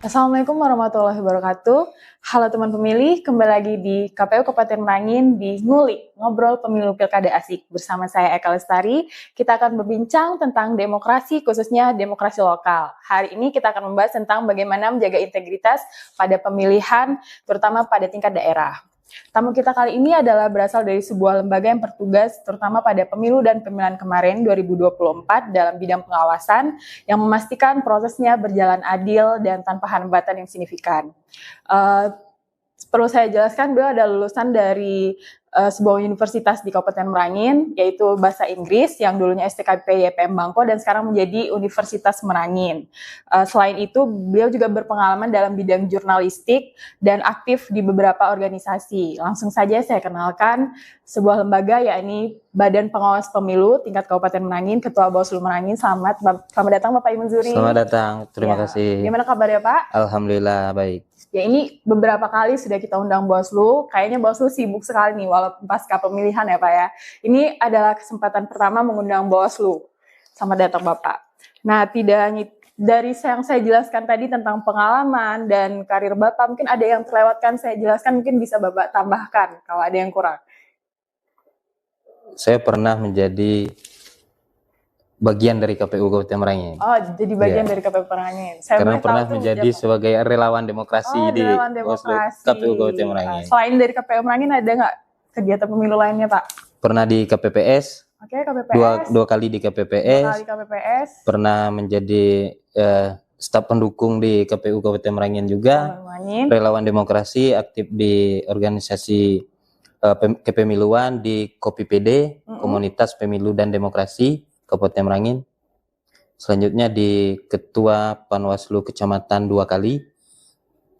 Assalamualaikum warahmatullahi wabarakatuh. Halo teman pemilih, kembali lagi di KPU Kabupaten Merangin di Ngulik, Ngobrol Pemilu Pilkada Asik. Bersama saya Eka Lestari, kita akan berbincang tentang demokrasi, khususnya demokrasi lokal. Hari ini kita akan membahas tentang bagaimana menjaga integritas pada pemilihan, terutama pada tingkat daerah. Tamu kita kali ini adalah berasal dari sebuah lembaga yang bertugas terutama pada pemilu dan pemilihan kemarin 2024 dalam bidang pengawasan yang memastikan prosesnya berjalan adil dan tanpa hambatan yang signifikan. Perlu saya jelaskan, beliau adalah lulusan dari sebuah universitas di Kabupaten Merangin, yaitu Bahasa Inggris, yang dulunya STKP YPM Bangko dan sekarang menjadi Universitas Merangin. Selain itu, beliau juga berpengalaman dalam bidang jurnalistik dan aktif di beberapa organisasi. Langsung saja saya kenalkan sebuah lembaga, yakni Badan Pengawas Pemilu tingkat Kabupaten Merangin, Ketua Bawaslu Merangin. Selamat datang Bapak Imun Zuri. Selamat datang, terima kasih. Gimana kabarnya Pak? Alhamdulillah baik. Ya, ini beberapa kali sudah kita undang Bawaslu. Kayaknya Bawaslu sibuk sekali nih walaupun pasca pemilihan ya Pak ya. Ini adalah kesempatan pertama mengundang Bawaslu. Selamat datang Bapak. Nah, tidak dari yang saya jelaskan tadi tentang pengalaman dan karir Bapak, mungkin ada yang terlewatkan saya jelaskan, mungkin bisa Bapak tambahkan kalau ada yang kurang. Saya pernah menjadi bagian dari KPU Kabupaten Merangin. Oh, jadi bagian dari KPU Merangin. Saya karena pernah menjadi sebagai relawan demokrasi di KPU Kabupaten Merangin. Selain dari KPU Merangin, ada nggak kegiatan pemilu lainnya Pak? Pernah di KPPS. Oke, KPPS. Dua kali di KPPS. 2 kali KPPS. Pernah menjadi staf pendukung di KPU Kabupaten Merangin juga. Relawan demokrasi, aktif di organisasi kepemiluan di KOPIPD, Komunitas Pemilu dan Demokrasi Kabupaten Merangin. Selanjutnya di Ketua Panwaslu Kecamatan 2 kali.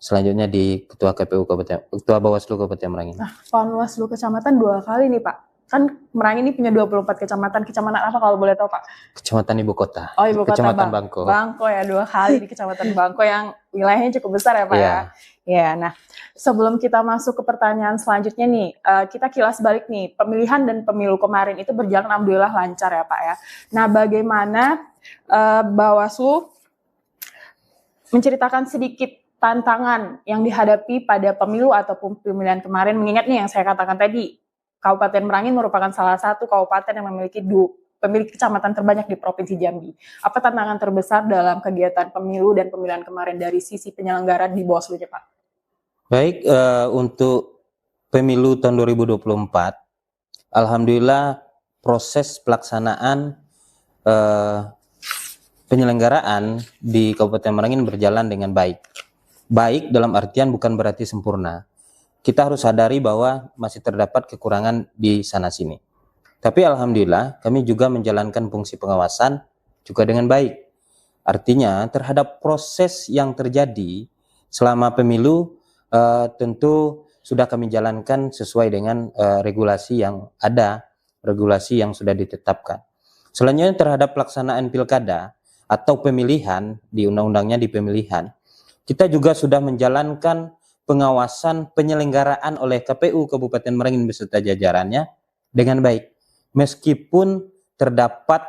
Selanjutnya di Ketua Bawaslu Kabupaten Merangin. Nah, Panwaslu Kecamatan 2 kali nih Pak. Kan Merangin ini punya 24 kecamatan. Kecamatan apa kalau boleh tahu Pak? Kecamatan Ibu Kota. Oh, Ibu Kota. Kecamatan Bangko. Bangko ya, 2 kali di Kecamatan Bangko yang wilayahnya cukup besar ya Pak ya. Ya, nah sebelum kita masuk ke pertanyaan selanjutnya nih, kita kilas balik nih, pemilihan dan pemilu kemarin itu berjalan alhamdulillah lancar ya Pak ya. Nah, bagaimana Bawaslu menceritakan sedikit tantangan yang dihadapi pada pemilu ataupun pemilihan kemarin, mengingat nih yang saya katakan tadi, Kabupaten Merangin merupakan salah satu kabupaten yang memiliki pemilik kecamatan terbanyak di Provinsi Jambi. Apa tantangan terbesar dalam kegiatan pemilu dan pemilihan kemarin dari sisi penyelenggara di Bawaslu-nya Pak? Baik, untuk pemilu tahun 2024, alhamdulillah proses pelaksanaan penyelenggaraan di Kabupaten Merangin berjalan dengan baik. Baik dalam artian bukan berarti sempurna. Kita harus sadari bahwa masih terdapat kekurangan di sana-sini. Tapi alhamdulillah kami juga menjalankan fungsi pengawasan juga dengan baik. Artinya terhadap proses yang terjadi selama pemilu tentu sudah kami jalankan sesuai dengan regulasi yang ada, regulasi yang sudah ditetapkan. Selanjutnya terhadap pelaksanaan pilkada atau pemilihan, di undang-undangnya di pemilihan, kita juga sudah menjalankan pengawasan penyelenggaraan oleh KPU Kabupaten Merangin beserta jajarannya dengan baik. Meskipun terdapat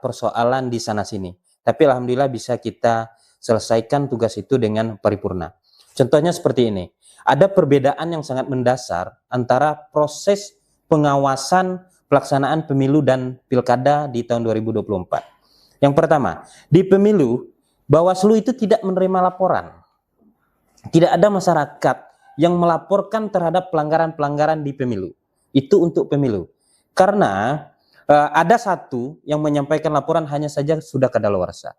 persoalan di sana-sini, tapi alhamdulillah bisa kita selesaikan tugas itu dengan paripurna. Contohnya seperti ini, ada perbedaan yang sangat mendasar antara proses pengawasan pelaksanaan pemilu dan pilkada di tahun 2024. Yang pertama, di pemilu, Bawaslu itu tidak menerima laporan. Tidak ada masyarakat yang melaporkan terhadap pelanggaran-pelanggaran di pemilu. Itu untuk pemilu. Karena ada satu yang menyampaikan laporan hanya saja sudah kadaluarsa.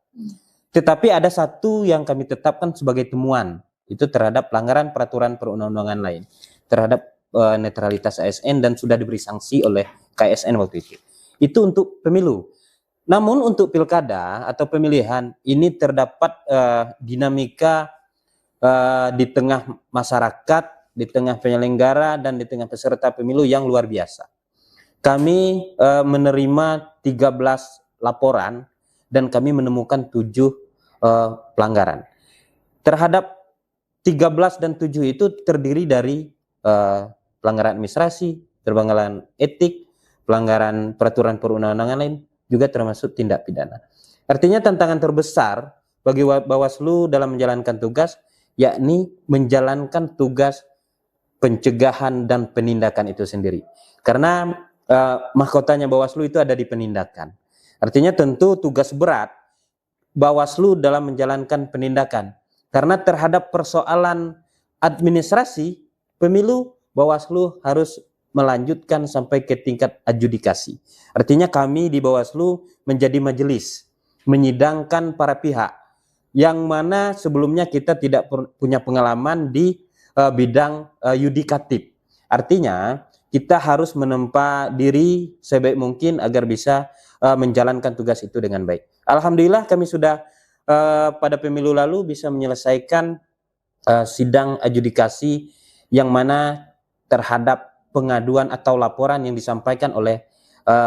Tetapi ada satu yang kami tetapkan sebagai temuan. Itu terhadap pelanggaran peraturan perundang-undangan lain, terhadap netralitas ASN dan sudah diberi sanksi oleh KSN waktu itu. Itu untuk pemilu. Namun untuk pilkada atau pemilihan ini terdapat dinamika di tengah masyarakat, di tengah penyelenggara dan di tengah peserta pemilu yang luar biasa. Kami menerima 13 laporan dan kami menemukan 7 pelanggaran. Terhadap 13 dan 7 itu terdiri dari pelanggaran administrasi, pelanggaran etik, pelanggaran peraturan perundang-undangan lain, juga termasuk tindak pidana. Artinya tantangan terbesar bagi Bawaslu dalam menjalankan tugas, yakni menjalankan tugas pencegahan dan penindakan itu sendiri. Karena mahkotanya Bawaslu itu ada di penindakan. Artinya tentu tugas berat Bawaslu dalam menjalankan penindakan. Karena terhadap persoalan administrasi pemilu, Bawaslu harus melanjutkan sampai ke tingkat adjudikasi. Artinya kami di Bawaslu menjadi majelis, menyidangkan para pihak, yang mana sebelumnya kita tidak punya pengalaman di bidang yudikatif. Artinya kita harus menempa diri sebaik mungkin agar bisa menjalankan tugas itu dengan baik. Alhamdulillah kami sudah pada pemilu lalu bisa menyelesaikan sidang adjudikasi yang mana terhadap pengaduan atau laporan yang disampaikan oleh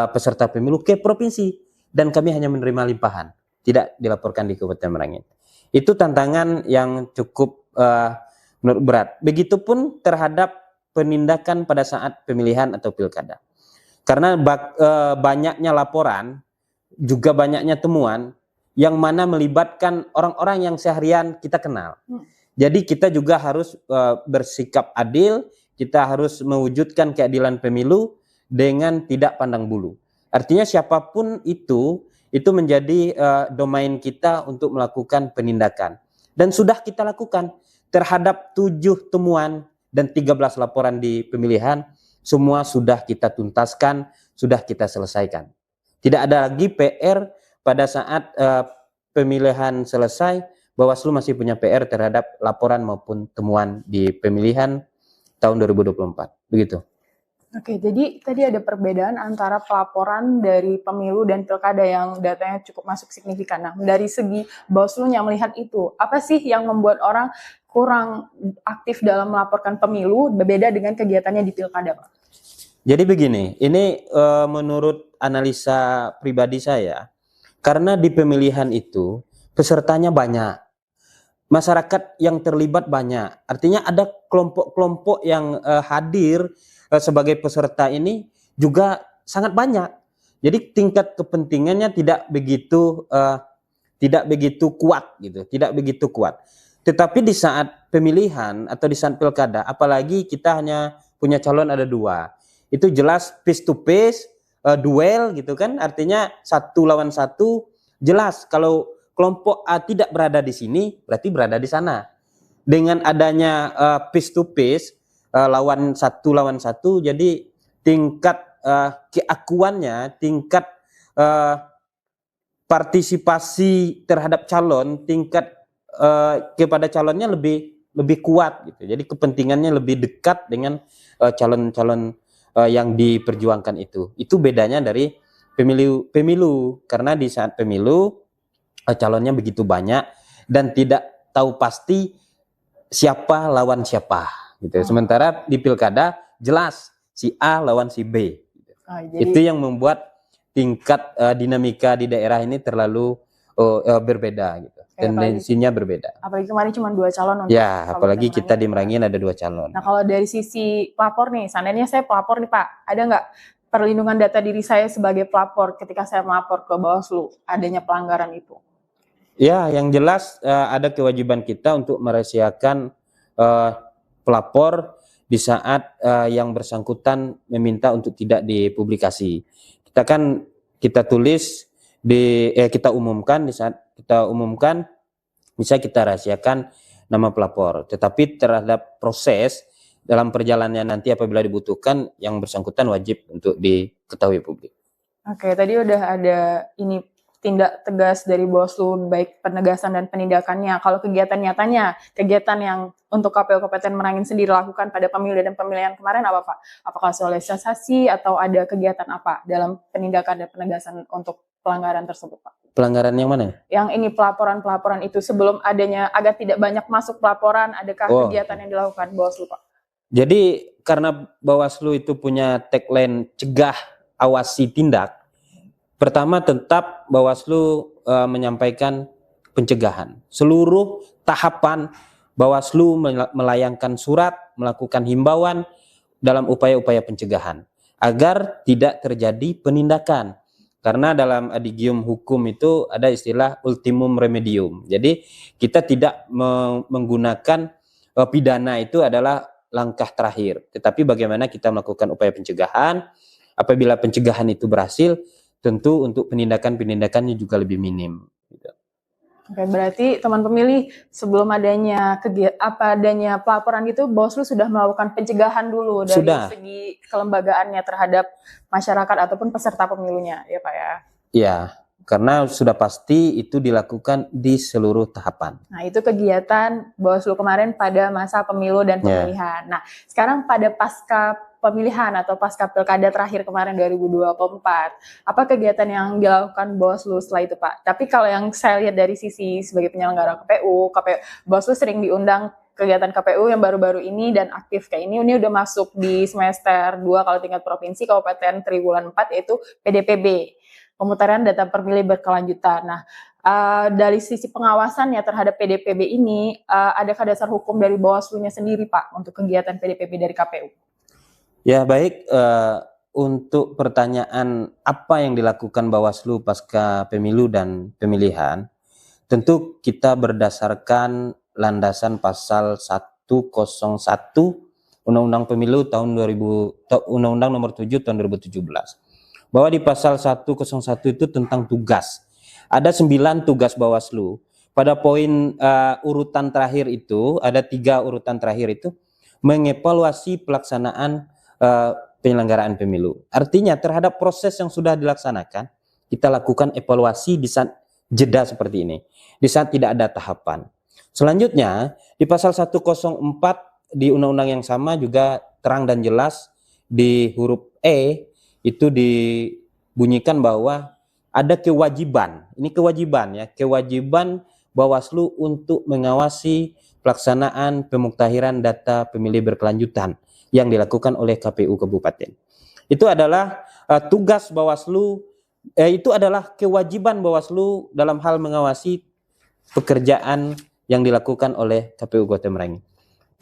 peserta pemilu ke provinsi, dan kami hanya menerima limpahan, tidak dilaporkan di Kabupaten Merangin. Itu tantangan yang cukup menurut berat. Begitupun terhadap penindakan pada saat pemilihan atau pilkada. Karena banyaknya laporan, juga banyaknya temuan yang mana melibatkan orang-orang yang seharian kita kenal. Jadi kita juga harus bersikap adil, kita harus mewujudkan keadilan pemilu dengan tidak pandang bulu. Artinya siapapun itu menjadi domain kita untuk melakukan penindakan. Dan sudah kita lakukan terhadap 7 temuan dan 13 laporan di pemilihan, semua sudah kita tuntaskan, sudah kita selesaikan. Tidak ada lagi PR pada saat pemilihan selesai, Bawaslu masih punya PR terhadap laporan maupun temuan di pemilihan tahun 2024. Begitu. Oke, jadi tadi ada perbedaan antara pelaporan dari pemilu dan pilkada yang datanya cukup masuk signifikan. Nah, dari segi Bawaslu-nya melihat itu, apa sih yang membuat orang kurang aktif dalam melaporkan pemilu berbeda dengan kegiatannya di pilkada, Pak? Jadi begini, ini menurut analisa pribadi saya, karena di pemilihan itu pesertanya banyak, masyarakat yang terlibat banyak, artinya ada kelompok-kelompok yang hadir sebagai peserta ini juga sangat banyak. Jadi tingkat kepentingannya tidak begitu kuat gitu, tidak begitu kuat. Tetapi di saat pemilihan atau di saat pilkada, apalagi kita hanya punya calon ada 2, itu jelas face to face, duel gitu kan, artinya 1 lawan 1, jelas kalau kelompok A tidak berada di sini, berarti berada di sana. Dengan adanya face to face, lawan 1 lawan 1, jadi tingkat keakuannya, tingkat partisipasi terhadap calon, tingkat kepada calonnya lebih kuat gitu. Jadi kepentingannya lebih dekat dengan calon-calon yang diperjuangkan itu. Itu bedanya dari pemilu karena di saat pemilu calonnya begitu banyak dan tidak tahu pasti siapa lawan siapa gitu. Sementara di pilkada jelas si A lawan si B. Jadi itu yang membuat tingkat dinamika di daerah ini terlalu berbeda gitu. Tendensinya berbeda. Apalagi kemarin cuma 2 calon untuk apalagi kita di Merangin ada 2 calon. Nah, kalau dari sisi pelapor nih, seandainya saya pelapor nih Pak, ada nggak perlindungan data diri saya sebagai pelapor ketika saya melapor ke Bawaslu adanya pelanggaran itu? Ya, yang jelas ada kewajiban kita untuk merahasiakan pelapor di saat yang bersangkutan meminta untuk tidak dipublikasi. Kita tulis kita umumkan, di saat kita umumkan bisa kita rahasiakan nama pelapor, tetapi terhadap proses dalam perjalanannya nanti apabila dibutuhkan yang bersangkutan wajib untuk diketahui publik. Oke, tadi udah ada ini tindak tegas dari Bawaslu baik penegasan dan penindakannya. Kalau kegiatan nyatanya, kegiatan yang untuk KPU Kabupaten Merangin sendiri lakukan pada pemilu dan pemilihan kemarin apa Pak? Apakah sosialisasi atau ada kegiatan apa dalam penindakan dan penegasan untuk pelanggaran tersebut Pak? Pelanggaran yang mana? Yang ini pelaporan-pelaporan itu sebelum adanya agar tidak banyak masuk pelaporan, adakah kegiatan yang dilakukan Bawaslu Pak? Jadi karena Bawaslu itu punya tagline cegah, awasi, tindak. Pertama tetap Bawaslu menyampaikan pencegahan. Seluruh tahapan Bawaslu melayangkan surat, melakukan himbauan dalam upaya-upaya pencegahan agar tidak terjadi penindakan. Karena dalam adigium hukum itu ada istilah ultimum remedium. Jadi kita tidak menggunakan pidana itu adalah langkah terakhir. Tetapi bagaimana kita melakukan upaya pencegahan, apabila pencegahan itu berhasil, tentu untuk penindakan-penindakannya juga lebih minim. Oke, berarti teman pemilih sebelum adanya pelaporan gitu, Bawaslu sudah melakukan pencegahan dulu dari segi kelembagaannya terhadap masyarakat ataupun peserta pemilunya, ya Pak ya? Iya, karena sudah pasti itu dilakukan di seluruh tahapan. Nah, itu kegiatan Bawaslu kemarin pada masa pemilu dan pemilihan. Nah, sekarang pada pasca pemilihan atau pasca pilkada terakhir kemarin 2024, apa kegiatan yang dilakukan Bawaslu setelah itu, Pak? Tapi kalau yang saya lihat dari sisi sebagai penyelenggara KPU, Bawaslu sering diundang kegiatan KPU yang baru-baru ini dan aktif kayak ini udah masuk di semester 2 kalau tingkat provinsi, Kabupaten Triwulan 4, yaitu PDPB, pemutaran data pemilih berkelanjutan. Nah, dari sisi pengawasannya terhadap PDPB ini, adakah dasar hukum dari Bawaslu-nya sendiri, Pak, untuk kegiatan PDPB dari KPU? Ya baik, untuk pertanyaan apa yang dilakukan Bawaslu pasca pemilu dan pemilihan, tentu kita berdasarkan landasan pasal 101 Undang-Undang Pemilu tahun 2000, Undang-Undang Nomor 7 tahun 2017. Bahwa di pasal 101 itu tentang tugas. Ada 9 tugas Bawaslu. Pada poin urutan terakhir itu, ada 3 urutan terakhir itu, mengevaluasi pelaksanaan penyelenggaraan pemilu. Artinya terhadap proses yang sudah dilaksanakan, kita lakukan evaluasi di saat jeda seperti ini, di saat tidak ada tahapan. Selanjutnya, di pasal 104 di undang-undang yang sama juga terang dan jelas di huruf E itu dibunyikan bahwa ada kewajiban, ini kewajiban ya, kewajiban Bawaslu untuk mengawasi pelaksanaan pemuktahiran data pemilih berkelanjutan yang dilakukan oleh KPU Kabupaten. Itu adalah tugas Bawaslu, itu adalah kewajiban Bawaslu dalam hal mengawasi pekerjaan yang dilakukan oleh KPU Kabupaten Merangin.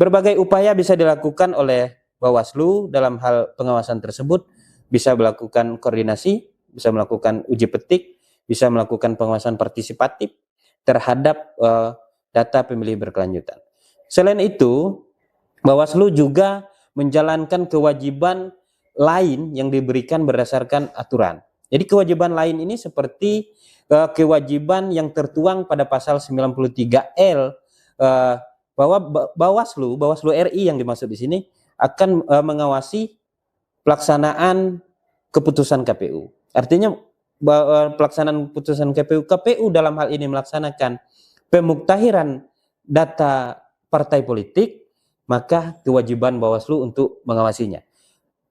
Berbagai upaya bisa dilakukan oleh Bawaslu dalam hal pengawasan tersebut, bisa melakukan koordinasi, bisa melakukan uji petik, bisa melakukan pengawasan partisipatif terhadap data pemilih berkelanjutan. Selain itu, Bawaslu juga menjalankan kewajiban lain yang diberikan berdasarkan aturan. Jadi kewajiban lain ini seperti kewajiban yang tertuang pada pasal 93L bahwa Bawaslu RI yang dimaksud di sini akan mengawasi pelaksanaan keputusan KPU. Artinya pelaksanaan keputusan KPU dalam hal ini melaksanakan pemuktahiran data partai politik, maka kewajiban Bawaslu untuk mengawasinya.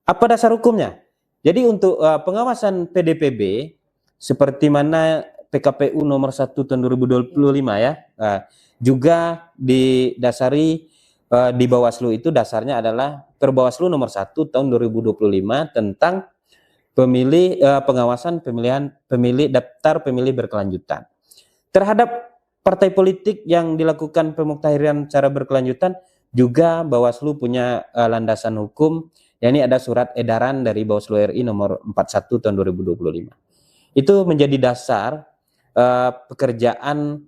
Apa dasar hukumnya? Jadi untuk pengawasan PDPB seperti mana PKPU nomor 1 tahun 2025 ya, juga didasari di Bawaslu itu dasarnya adalah Perbawaslu nomor 1 tahun 2025 tentang pengawasan pemilih daftar pemilih berkelanjutan. Terhadap partai politik yang dilakukan pemuktahiran secara berkelanjutan juga Bawaslu punya landasan hukum, yakni ada surat edaran dari Bawaslu RI nomor 41 tahun 2025. Itu menjadi dasar pekerjaan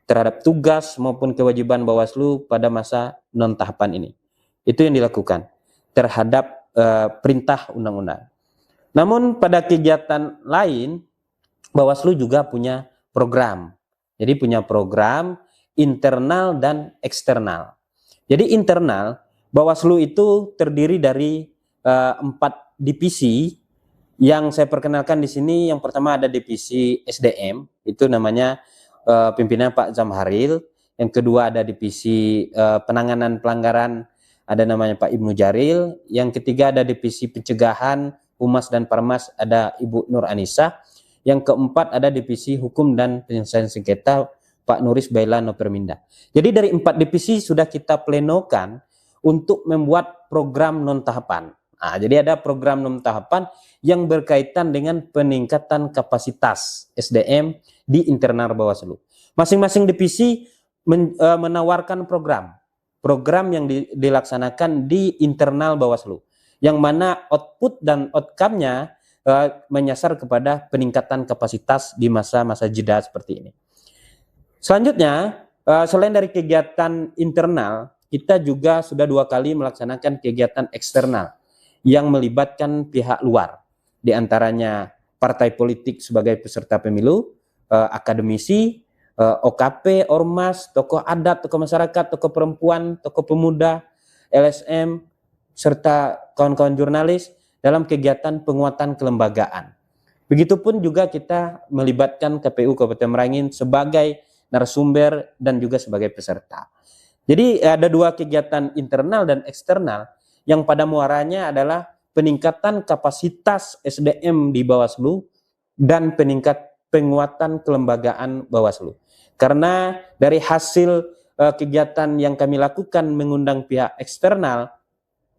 terhadap tugas maupun kewajiban Bawaslu pada masa non tahapan ini. Itu yang dilakukan terhadap perintah undang-undang. Namun pada kegiatan lain Bawaslu juga punya program. Jadi punya program internal dan eksternal. Jadi internal, Bawaslu itu terdiri dari 4 divisi yang saya perkenalkan di sini. Yang pertama ada divisi SDM, itu namanya pimpinan Pak Zamharil. Yang kedua ada divisi penanganan pelanggaran, ada namanya Pak Ibnu Jaril. Yang ketiga ada divisi pencegahan, Humas dan Parmas, ada Ibu Nur Anissa. Yang keempat ada divisi hukum dan penyelesaian sengketa, Pak Nuris Baila Noperminda. Jadi dari 4 divisi sudah kita plenokan untuk membuat program non tahapan. Nah, jadi ada program non tahapan yang berkaitan dengan peningkatan kapasitas SDM di internal Bawaslu. Masing-masing divisi menawarkan program yang dilaksanakan di internal Bawaslu, yang mana output dan outcome-nya menyasar kepada peningkatan kapasitas di masa-masa jeda seperti ini. Selanjutnya, selain dari kegiatan internal, kita juga sudah 2 kali melaksanakan kegiatan eksternal yang melibatkan pihak luar, di antaranya partai politik sebagai peserta pemilu, akademisi, OKP, ormas, tokoh adat, tokoh masyarakat, tokoh perempuan, tokoh pemuda, LSM, serta kawan-kawan jurnalis dalam kegiatan penguatan kelembagaan. Begitupun juga kita melibatkan KPU Kabupaten Merangin sebagai narasumber dan juga sebagai peserta. Jadi ada 2 kegiatan internal dan eksternal yang pada muaranya adalah peningkatan kapasitas SDM di Bawaslu dan penguatan kelembagaan Bawaslu. Karena dari hasil kegiatan yang kami lakukan mengundang pihak eksternal,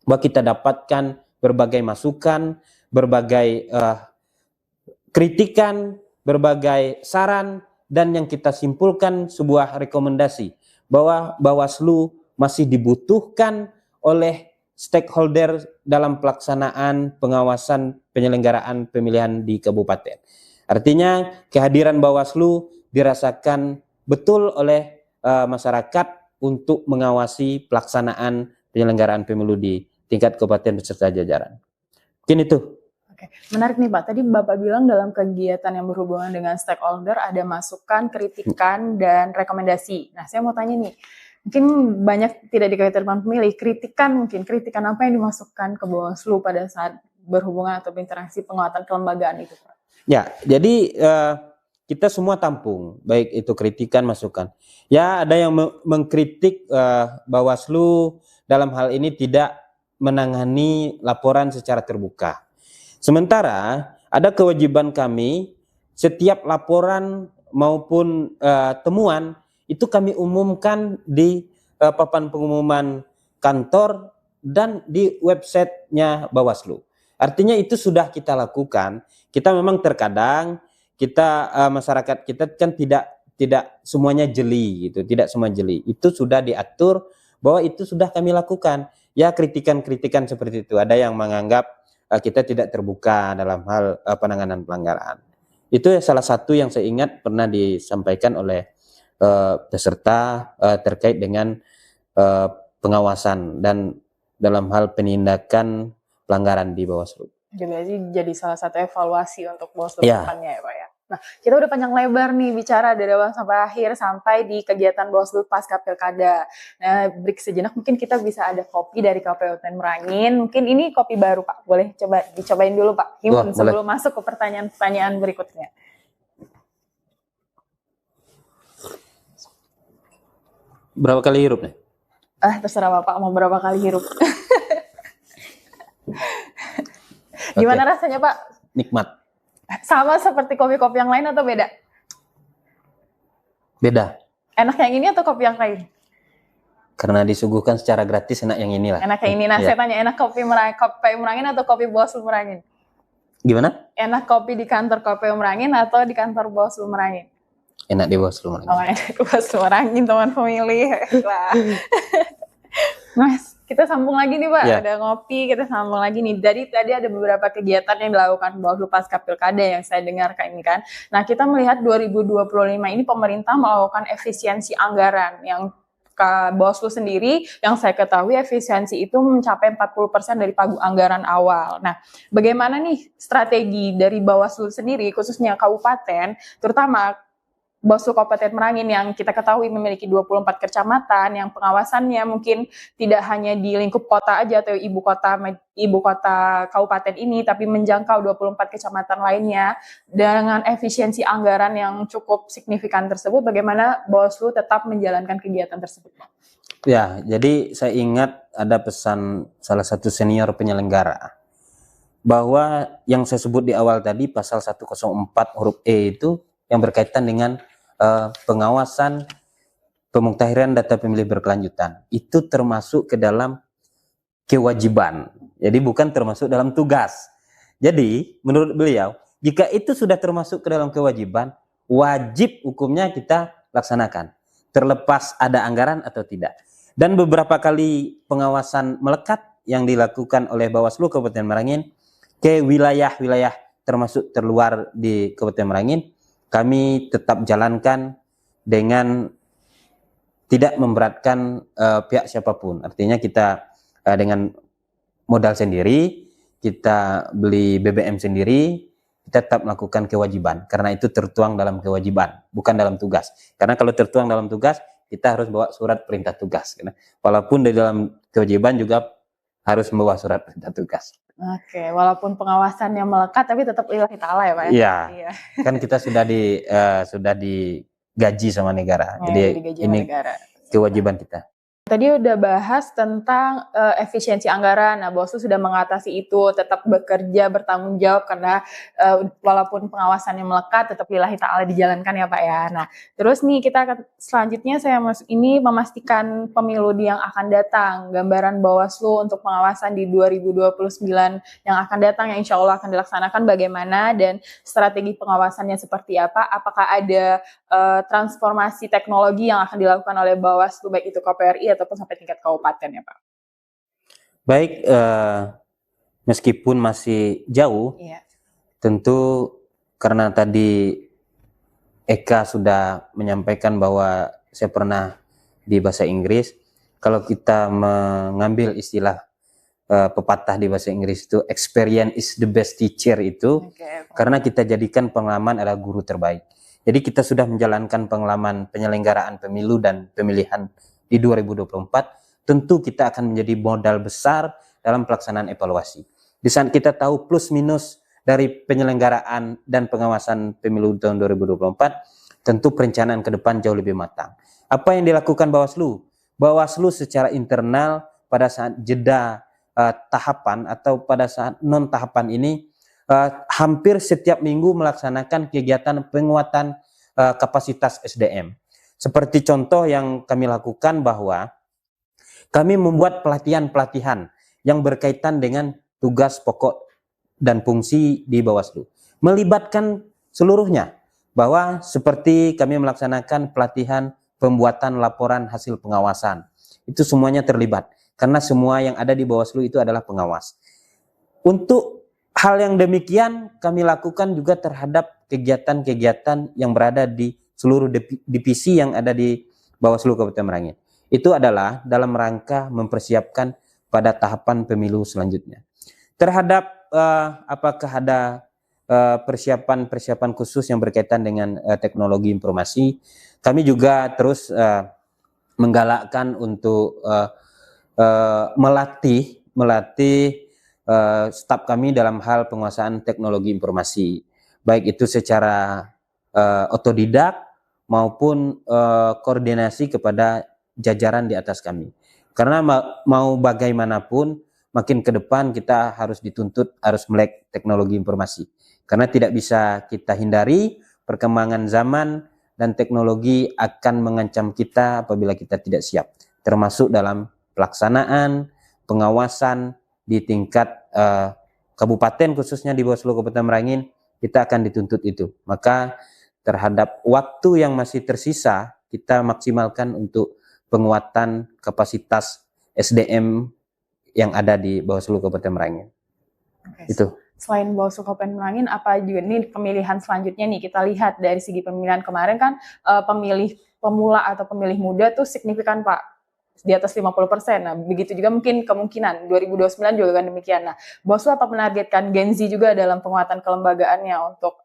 bahwa kita dapatkan berbagai masukan, berbagai kritikan, berbagai saran, dan yang kita simpulkan sebuah rekomendasi bahwa Bawaslu masih dibutuhkan oleh stakeholder dalam pelaksanaan pengawasan penyelenggaraan pemilihan di kabupaten. Artinya kehadiran Bawaslu dirasakan betul oleh masyarakat untuk mengawasi pelaksanaan penyelenggaraan pemilu di tingkat kabupaten beserta jajaran. Mungkin itu. Oke, menarik nih Pak. Tadi Bapak bilang dalam kegiatan yang berhubungan dengan stakeholder ada masukan, kritikan, dan rekomendasi. Nah, saya mau tanya nih, mungkin banyak tidak diketahui teman pemilih, kritikan apa yang dimasukkan ke Bawaslu pada saat berhubungan atau berinteraksi penguatan kelembagaan itu, Pak? Ya, jadi kita semua tampung, baik itu kritikan, masukan. Ya, ada yang mengkritik Bawaslu dalam hal ini tidak menangani laporan secara terbuka. Sementara ada kewajiban kami setiap laporan maupun temuan itu kami umumkan di papan pengumuman kantor dan di websitenya Bawaslu. Artinya itu sudah kita lakukan. Kita memang terkadang kita masyarakat kita kan tidak semuanya jeli gitu, tidak semua jeli. Itu sudah diatur bahwa itu sudah kami lakukan. Ya, kritikan-kritikan seperti itu. Ada yang menganggap kita tidak terbuka dalam hal penanganan pelanggaran. Itu salah satu yang saya ingat pernah disampaikan oleh peserta terkait dengan pengawasan dan dalam hal penindakan pelanggaran di Bawaslu. Jadi salah satu evaluasi untuk Bawaslu Ya. depannya ya Pak ya. Nah, kita udah panjang lebar nih bicara dari awal sampai akhir sampai di kegiatan Bawaslu pasca Pilkada. Nah, break sejenak mungkin kita bisa ada kopi dari KPU Kabupaten Merangin. Mungkin ini kopi baru Pak. Boleh coba dicobain dulu Pak. Himun sebelum masuk ke pertanyaan-pertanyaan berikutnya. Berapa kali hirup nih? Terserah Bapak mau berapa kali hirup. Gimana rasanya Pak? Nikmat. Sama seperti kopi-kopi yang lain atau beda? Beda. Enak yang ini atau kopi yang lain? Karena disuguhkan secara gratis, enak yang inilah. Enak yang ini. Nah, saya tanya, enak kopi Merangin atau kopi Bawaslu Merangin? Gimana? Enak kopi di kantor KPU Merangin atau di kantor Bawaslu Merangin? Enak di Bawaslu Merangin. Oh, enak di Bawaslu Merangin, teman pemilih. Mas, kita sambung lagi nih Pak, ada ngopi, kita sambung lagi nih. Jadi tadi ada beberapa kegiatan yang dilakukan Bawaslu pasca Pilkada yang saya dengarkan ini kan. Nah, kita melihat 2025 ini pemerintah melakukan efisiensi anggaran yang Bawaslu sendiri yang saya ketahui efisiensi itu mencapai 40% dari pagu anggaran awal. Nah, bagaimana nih strategi dari Bawaslu sendiri khususnya kabupaten, terutama Bawaslu Kabupaten Merangin yang kita ketahui memiliki 24 kecamatan yang pengawasannya mungkin tidak hanya di lingkup kota aja atau ibu kota kabupaten ini, tapi menjangkau 24 kecamatan lainnya dengan efisiensi anggaran yang cukup signifikan tersebut. Bagaimana Bawaslu tetap menjalankan kegiatan tersebut? Ya, jadi saya ingat ada pesan salah satu senior penyelenggara bahwa yang saya sebut di awal tadi pasal 104 huruf E itu yang berkaitan dengan pengawasan pemuktahiran data pemilih berkelanjutan itu termasuk ke dalam kewajiban, jadi bukan termasuk dalam tugas. Jadi menurut beliau, jika itu sudah termasuk ke dalam kewajiban, wajib hukumnya kita laksanakan, terlepas ada anggaran atau tidak. Dan beberapa kali pengawasan melekat yang dilakukan oleh Bawaslu Kabupaten Merangin ke wilayah-wilayah termasuk terluar di Kabupaten Merangin, kami tetap jalankan dengan tidak memberatkan pihak siapapun. Artinya kita dengan modal sendiri, kita beli BBM sendiri, kita tetap melakukan kewajiban. Karena itu tertuang dalam kewajiban, bukan dalam tugas. Karena kalau tertuang dalam tugas, kita harus bawa surat perintah tugas. Walaupun di dalam kewajiban juga harus membawa surat perintah tugas. Oke, walaupun pengawasannya melekat, tapi tetap lillahi ta'ala ya Pak? Iya, kan kita sudah digaji sama negara, jadi ini kewajiban kita. Tadi udah bahas tentang efisiensi anggaran. Nah, Bawaslu sudah mengatasi itu, tetap bekerja, bertanggung jawab karena walaupun pengawasannya melekat, tetap lillahi ta'ala dijalankan ya Pak ya. Nah, terus nih kita akan selanjutnya saya ini memastikan pemilu yang akan datang, gambaran Bawaslu untuk pengawasan di 2029 yang akan datang yang insya Allah akan dilaksanakan bagaimana dan strategi pengawasannya seperti apa, apakah ada transformasi teknologi yang akan dilakukan oleh Bawaslu baik itu KPRI ataupun sampai tingkat kabupaten ya Pak. Baik, meskipun masih jauh, tentu karena tadi Eka sudah menyampaikan bahwa saya pernah di bahasa Inggris, kalau kita mengambil istilah pepatah di bahasa Inggris itu experience is the best teacher itu, karena kita jadikan pengalaman adalah guru terbaik. Jadi kita sudah menjalankan pengalaman penyelenggaraan pemilu dan pemilihan di 2024, tentu kita akan menjadi modal besar dalam pelaksanaan evaluasi. Di saat kita tahu plus minus dari penyelenggaraan dan pengawasan pemilu tahun 2024, tentu perencanaan ke depan jauh lebih matang. Apa yang dilakukan Bawaslu? Bawaslu secara internal pada saat jeda tahapan atau pada saat non tahapan ini hampir setiap minggu melaksanakan kegiatan penguatan kapasitas SDM. Seperti contoh yang kami lakukan bahwa kami membuat pelatihan-pelatihan yang berkaitan dengan tugas pokok dan fungsi di Bawaslu. Melibatkan seluruhnya, bahwa seperti kami melaksanakan pelatihan pembuatan laporan hasil pengawasan. Itu semuanya terlibat, karena semua yang ada di Bawaslu itu adalah pengawas. Untuk hal yang demikian kami lakukan juga terhadap kegiatan-kegiatan yang berada di seluruh divisi yang ada di Bawaslu Kabupaten Merangin. Itu adalah dalam rangka mempersiapkan pada tahapan pemilu selanjutnya. Terhadap apakah ada persiapan-persiapan khusus yang berkaitan dengan teknologi informasi, kami juga terus menggalakkan untuk melatih staf kami dalam hal penguasaan teknologi informasi, baik itu secara otodidak maupun koordinasi kepada jajaran di atas kami. Karena mau bagaimanapun, makin ke depan kita harus dituntut harus melek teknologi informasi. Karena tidak bisa kita hindari perkembangan zaman dan teknologi akan mengancam kita apabila kita tidak siap. Termasuk dalam pelaksanaan, pengawasan, di tingkat kabupaten khususnya di Bawaslu Kabupaten Merangin, kita akan dituntut itu. Maka terhadap waktu yang masih tersisa, kita maksimalkan untuk penguatan kapasitas SDM yang ada di Bawaslu Kabupaten Merangin. Itu. Selain Bawaslu Kabupaten Merangin, apa juga nih pemilihan selanjutnya nih? Kita lihat dari segi pemilihan kemarin kan pemilih pemula atau pemilih muda tuh signifikan Pak, di atas 50%. Nah, begitu juga mungkin kemungkinan 2029 juga kan demikian. Nah, Bawaslu apa menargetkan Gen Z juga dalam penguatan kelembagaannya untuk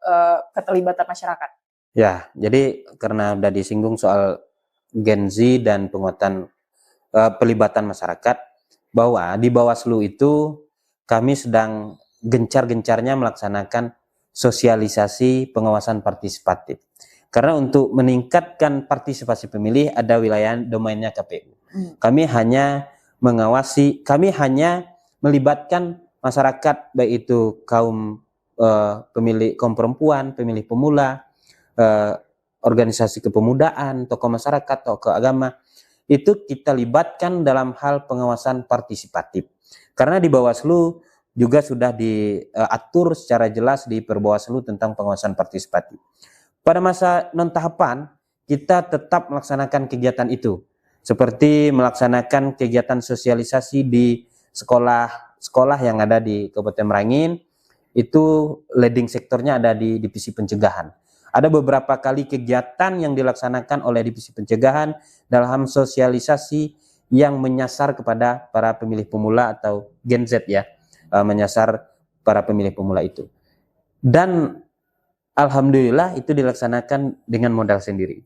keterlibatan masyarakat? Ya, jadi karena udah disinggung soal Gen Z dan penguatan pelibatan masyarakat, bahwa di Bawaslu itu kami sedang gencar-gencarnya melaksanakan sosialisasi pengawasan partisipatif. Karena untuk meningkatkan partisipasi pemilih ada wilayah domainnya KPU. Kami hanya mengawasi, kami hanya melibatkan masyarakat, baik itu kaum pemilih, kaum perempuan, pemilih pemula, organisasi kepemudaan, tokoh masyarakat, tokoh agama, itu kita libatkan dalam hal pengawasan partisipatif. Karena di Bawaslu juga sudah diatur secara jelas di Perbawaslu tentang pengawasan partisipatif. Pada masa non tahapan, kita tetap melaksanakan kegiatan itu. Seperti melaksanakan kegiatan sosialisasi di sekolah-sekolah yang ada di Kabupaten Merangin, itu leading sektornya ada di divisi pencegahan. Ada beberapa kali kegiatan yang dilaksanakan oleh divisi pencegahan dalam sosialisasi yang menyasar kepada para pemilih pemula atau Gen Z ya, menyasar para pemilih pemula itu. Dan alhamdulillah itu dilaksanakan dengan modal sendiri.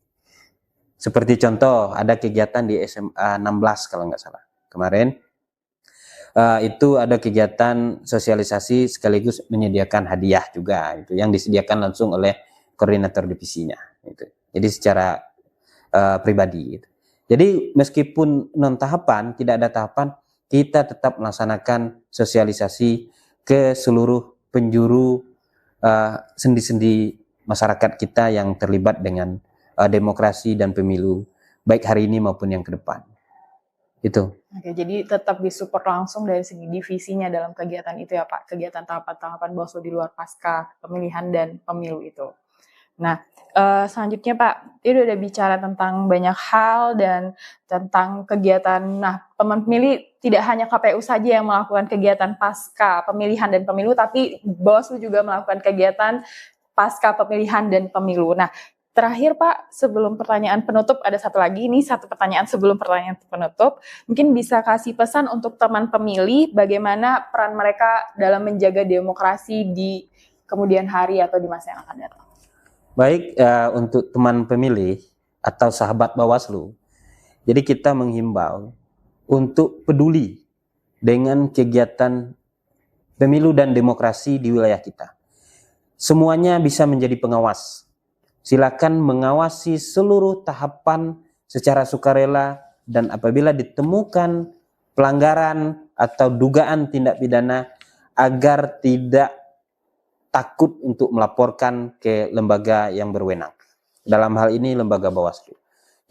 Seperti contoh, ada kegiatan di SMA 16 kalau nggak salah kemarin. Itu ada kegiatan sosialisasi sekaligus menyediakan hadiah juga, itu yang disediakan langsung oleh koordinator divisinya. Itu. Jadi secara pribadi. Gitu. Jadi meskipun non tahapan, tidak ada tahapan, kita tetap melaksanakan sosialisasi ke seluruh penjuru sendi-sendi masyarakat kita yang terlibat dengan demokrasi dan pemilu, baik hari ini maupun yang ke depan. Itu. Oke, jadi tetap disupport langsung dari segi divisinya dalam kegiatan itu ya Pak, kegiatan tahapan-tahapan Bawaslu di luar pasca pemilihan dan pemilu itu. Nah, selanjutnya Pak, ini udah bicara tentang banyak hal dan tentang kegiatan. Nah, teman pemilih tidak hanya KPU saja yang melakukan kegiatan pasca pemilihan dan pemilu, tapi Bawaslu juga melakukan kegiatan pasca pemilihan dan pemilu. Nah, terakhir Pak, sebelum pertanyaan penutup, ada satu lagi, ini satu pertanyaan sebelum pertanyaan penutup. Mungkin bisa kasih pesan untuk teman pemilih, bagaimana peran mereka dalam menjaga demokrasi di kemudian hari atau di masa yang akan datang. Baik, untuk teman pemilih atau sahabat Bawaslu, jadi kita menghimbau untuk peduli dengan kegiatan pemilu dan demokrasi di wilayah kita. Semuanya bisa menjadi pengawas. Silakan mengawasi seluruh tahapan secara sukarela, dan apabila ditemukan pelanggaran atau dugaan tindak pidana, agar tidak takut untuk melaporkan ke lembaga yang berwenang. Dalam hal ini lembaga Bawaslu.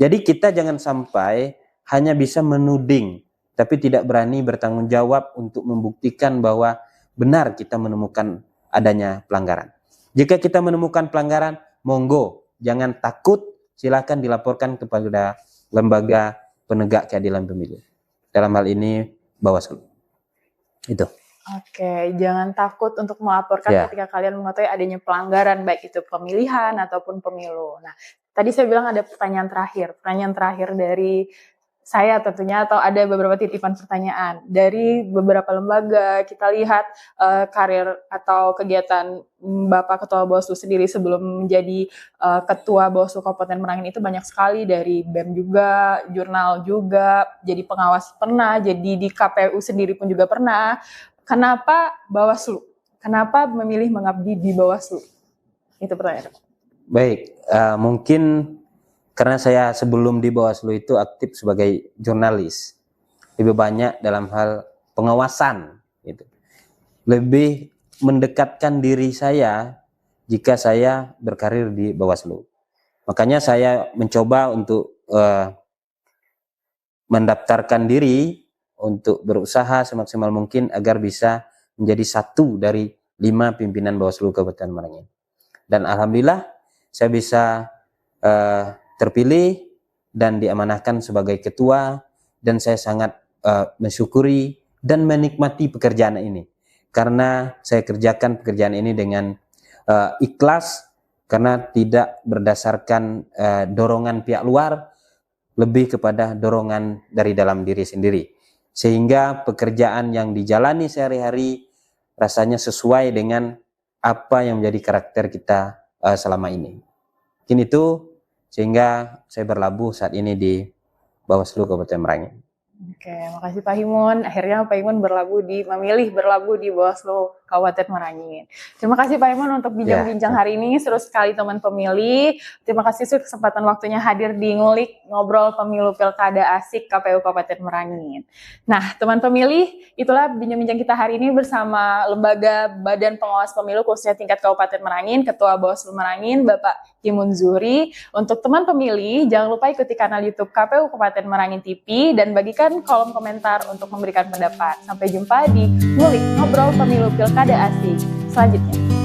Jadi kita jangan sampai hanya bisa menuding, tapi tidak berani bertanggung jawab untuk membuktikan bahwa benar kita menemukan adanya pelanggaran. Jika kita menemukan pelanggaran, monggo, jangan takut, silakan dilaporkan kepada lembaga penegak keadilan pemilu. Dalam hal ini Bawaslu. Itu. Oke, jangan takut untuk melaporkan ketika kalian mengetahui adanya pelanggaran, baik itu pemilihan ataupun pemilu. Nah, tadi saya bilang ada pertanyaan terakhir dari saya tentunya, atau ada beberapa titipan pertanyaan dari beberapa lembaga. Kita lihat karir atau kegiatan Bapak Ketua Bawaslu sendiri sebelum menjadi Ketua Bawaslu Kabupaten Merangin itu banyak sekali, dari BEM juga, jurnal juga, jadi pengawas pernah, jadi di KPU sendiri pun juga pernah. Kenapa Bawaslu? Kenapa memilih mengabdi di Bawaslu? Itu pertanyaan. Baik, mungkin karena saya sebelum di Bawaslu itu aktif sebagai jurnalis, lebih banyak dalam hal pengawasan, gitu. Lebih mendekatkan diri saya jika saya berkarir di Bawaslu. Makanya saya mencoba untuk mendaftarkan diri untuk berusaha semaksimal mungkin agar bisa menjadi satu dari 5 pimpinan Bawaslu Kabupaten Merangin. Dan alhamdulillah saya bisa terpilih dan diamanahkan sebagai ketua, dan saya sangat mensyukuri dan menikmati pekerjaan ini, karena saya kerjakan pekerjaan ini dengan ikhlas, karena tidak berdasarkan dorongan pihak luar, lebih kepada dorongan dari dalam diri sendiri, sehingga pekerjaan yang dijalani sehari-hari rasanya sesuai dengan apa yang menjadi karakter kita selama ini. Mungkin itu, sehingga saya berlabuh saat ini di Bawaslu Kabupaten Merangin. Oke, makasih Pak Himun. Akhirnya Pak Himun memilih berlabuh di Bawaslu Kabupaten Merangin. Terima kasih Pak Himun untuk bincang-bincang hari ini. Seru sekali teman pemilih. Terima kasih sudah kesempatan waktunya hadir di Ngulik Ngobrol Pemilu Pilkada Asik KPU Kabupaten Merangin. Nah, teman pemilih, itulah bincang-bincang kita hari ini bersama Lembaga Badan Pengawas Pemilu khususnya tingkat Kabupaten Merangin, Ketua Bawaslu Merangin, Bapak Himun Zuhri. Untuk teman pemilih, jangan lupa ikuti kanal YouTube KPU Kabupaten Merangin TV dan bagikan kolom komentar untuk memberikan pendapat. Sampai jumpa di Ngulik Ngobrol Pemilu Pilkada Asik selanjutnya.